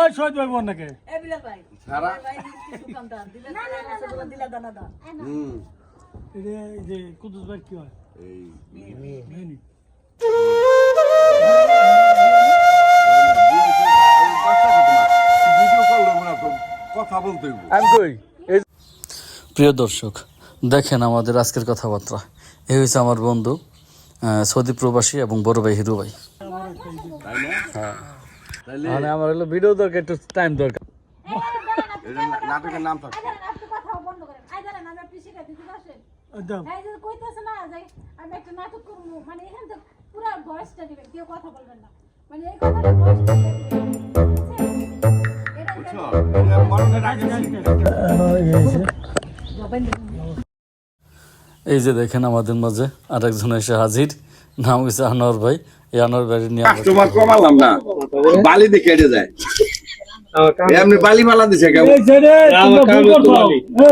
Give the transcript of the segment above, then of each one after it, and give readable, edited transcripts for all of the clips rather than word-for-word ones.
ওই শহীদ ভাই বোন নাকি এ বিলাল ভাই সারা ভাই কিছু কাম দাও দিলে না দিলা দানা দাও এই যে কুদুস ভাই কি হয় এই নেই ভিডিও কল দেবো না তো কথা বলতে হইব আমি কই প্রিয় দর্শক দেখেন আমাদের আজকের কথাবার্তা এই হচ্ছে আমার বন্ধু সৌদি প্রবাসী এবং বড় ভাই হিরু ভাই তাই না হ্যাঁ তাইলে মানে আমার হলো ভিডিও দরকার একটু টাইম দরকার এটা নাটকের নাম থাকে কথা বন্ধ করেন আই জানেন আমি আপনি শিখা দিতে পারছেন একদম এই যে কইতাছ না যে আমি একটা নাটক করব মানে এখান থেকে পুরো ভয়েসটা দিবেন কেউ কথা বলবেন না মানে এই কথাটা ভয়েসটা দিবেন বুঝছো এটা মরণের আগে এই যে দেখেন আমাদের মাঝে আরেকজন এসে হাজির নাম হচ্ছে আনোয়ার ভাই এই আনোয়ার ভাই নিয়ে আমরা কাস্টমার কমালাম না বালি দেখে এড়ে যায় এমনি বালি মালা দিছে কেমন এই সাইডে তোমরা ভুল করছো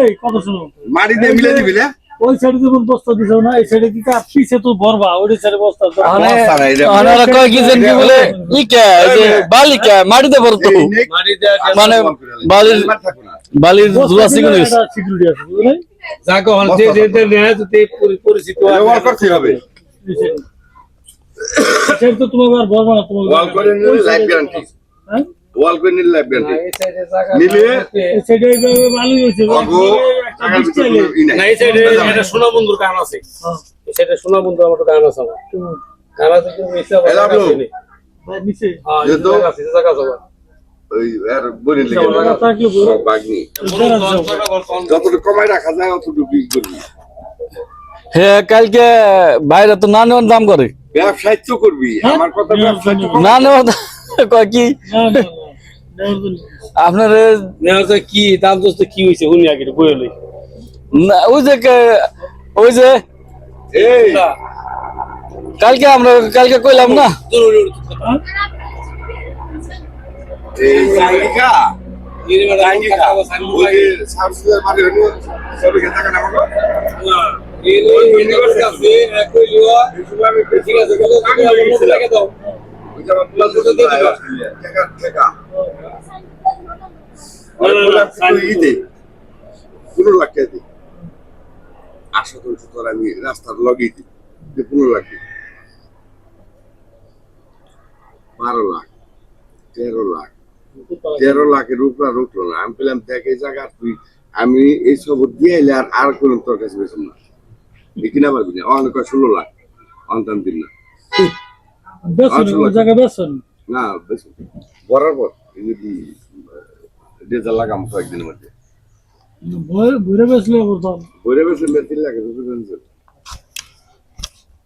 এই কথা শুনো মাটি দিয়ে মিলে দিবি না ওই সাইডে যখন বস্তা দিছো না এই সাইডে দিতে পিছে তো ভরবা ওই সাইডে বস্তা দাও বস্তা নাই রে। ওনারা কয় কি জানি কি বলে ইকা যে বালিকা মাটিতে ভরতো মানে বালির বালির জুলা সিগুন গেছে সিকিউরিটি আছে বুঝলেন যাকে হল যে যে নেয় যদি পরিচিত ব্যবহার করতে হবে সেটা তো তোমার আর ভরবা না তোমার ওয়াল করে নিলে লাইফ গ্যারান্টি হ্যাঁ ওয়াল করে নিলে লাইফ গ্যারান্টি এই সাইডে জায়গা নিলে এই সাইডে এইভাবে বালি হইছে অগো একটা ডিসপ্লে না এই সাইডে এটা সোনা বন্ধুর গান আছে এই সাইডে সোনা বন্ধু আমার গান আছে আমার গান আছে কিন্তু মিশা ভাই নিচে এই জায়গা আছে জায়গা আছে ওই আর বলে লিখে জায়গা থাকলে বলো বাগনি যতটুকু কমাই রাখা যায় অতটুকু বিক্রি করবি হ্যাঁ কালকে বাইরে তো না নেওয়ার দাম করে ব্যবসায় তো করবি আমার কথা ব্যবসায় তো না নেওয়ার কয় কি না না নেওয়ার জন্য আপনার নেওয়ার কি দাম দোস্ত কি হয়েছে উনি আগে বলে লই না ওই যে এই কালকে আমরা কালকে কইলাম না এই জায়গা জায়গা ওই সাবসিডি মানে হলো সবই টাকা না আমাকে আমি রাস্তার লগেই দিই 15 লাখ 12 লাখ 13 লাখ 13 লাখের উপরে উঠলো না আমি পেলাম দেখ এই জায়গা তুই আমি এই সব দিয়ে এলে আর কোনো তোর কাছে বেশি না কিনা পারবি না অনেক 16 লাখ অন্তান দিন না বেসন ওই জায়গা বেসন না বেশি বরাবর ডেজাল লাগাম কয়েকদিনের মধ্যে ঘুরে বেসলে বলতাম ঘুরে বেশি 3 লাখ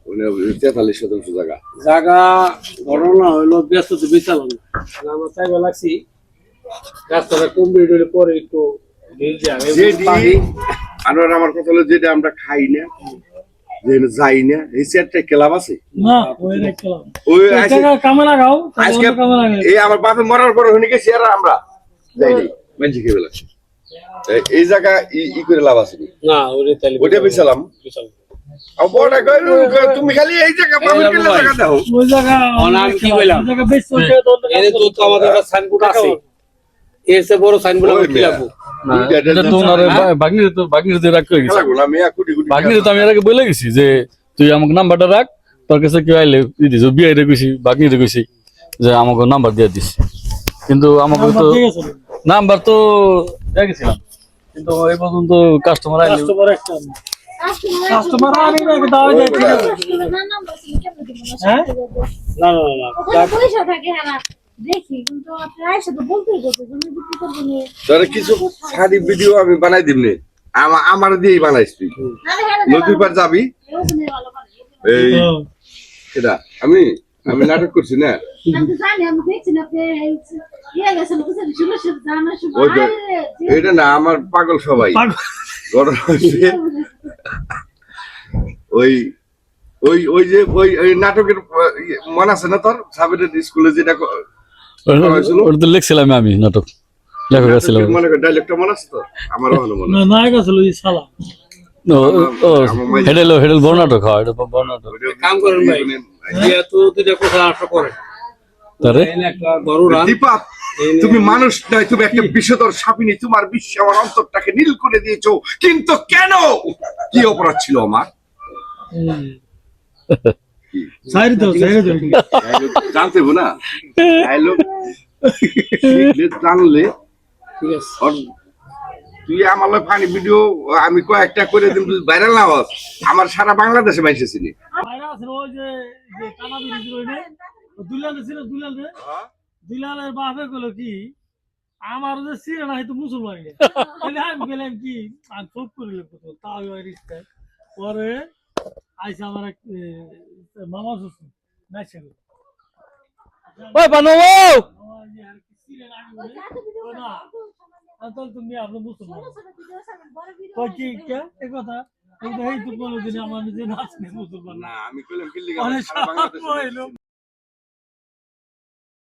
উনি 43% জায়গা জায়গা বড় না হইলো ব্যস্ত তো বিশাল না আমার চাইবা লাগছি রাস্তাটা কমপ্লিট হলে পরে একটু আর আমার কথা হলো যেটা আমরা খাই না যে যাই না এই সেটটা ক্লাব আছে না ওই দেখলাম ওই টাকা কামে লাগাও আজকে কামে লাগাও এই আমার বাপে মরার পর হয়ে গেছে আর আমরা যাইনি মানছি খেয়ে লাগছে এই জায়গা ই করে লাভ আছে না ওরে তাহলে ওটা বিছালাম তুমি খালি এই জায়গা পাবেন কিনা জায়গা দাও ওই জায়গা অনাম কি বললাম ওই জায়গা বেসন এর তো আমাদের একটা সাইনবোর্ড আছে এর চেয়ে বড় সাইনবোর্ড আমরা কি লাগবো এটা তো ওনারে বাগনিতে রাখ করে গেছে বাগনিতে তো আমি এর আগে বলে গেছি যে তুই আমাকে নাম্বারটা রাখ তোর কাছে কেউ আইলে দিস বিয়ে রে কইছি বাগনিতে কইছি যে আমাকে নাম্বার দিয়ে দিস কিন্তু আমাকে তো নাম্বার তো দেখেছিলাম কিন্তু এই পর্যন্ত কাস্টমার আইলে কাস্টমার আনি না দাও যায় ঠিক আছে হ্যাঁ না না না পয়সা থাকে হ্যাঁ দেখি কিন্তু আপনারা এসে তো বলতেই গেছে তুমি বিক্রি করবে না তোর কিছু শাড়ি ভিডিও আমি বানাই দিমনে আমার দিয়েই বানাইছ তুই নদীর পার যাবি এই এটা আমি নাটক করছি না আমি জানি আমি দেখছি না আপনি ইয়ে গেছেন বুঝছেন শুনে জানা ওই তো, শুনে এটা না আমার পাগল সবাই গরম হয়েছে ওই ওই ওই যে ওই নাটকের মনে আছে না তোর সাবেরের স্কুলে যেটা ওটা তো লিখছিলাম আমি নাটক লেখক ছিলাম মনে কর ডায়লগটা মনে আছে তো আমারও মনে না নায়ক ছিল এই শালা ও হেডেল বড় নাটক হয় এটা বড় নাটক কাম করেন ভাই ইয়া তো দুইটা কথা আশা করে তারে একটা গরুরা তুমি মানুষ নয়, তুমি একটা বিষধর সাপিনী। তোমার বিশ্বে আমার অন্তরটাকে নীল করে দিয়েছো, কিন্তু কেন? কি অপরাধ ছিল আমার? জানতে হবো না ডায়লগ জানলে তুই আমার ফানি ভিডিও আমি কয়েকটা করে দিন, ভাইরাল না হস, আমার সারা বাংলাদেশে মাইসে চিনি। দুলালের বাপে গুলো কি আমার যে সিরে না হয়তো মুসলমান আমি গেলাম কি আমি চোখ করিলাম তাও রিস্তায় পরে আইসা আমার এক মামা শ্বশুর নাইছে ওই বানু তুমি আপনার মুসলমান ছোট ছোট ভিডিও সামনে বড় ভিডিও কই কি এই কথা এই তো কোনোদিন আমার নিজে নাচ নেই মুসলমান না আমি কইলাম কি লিগা অনেক সারা বাংলাদেশে সাপ হইলো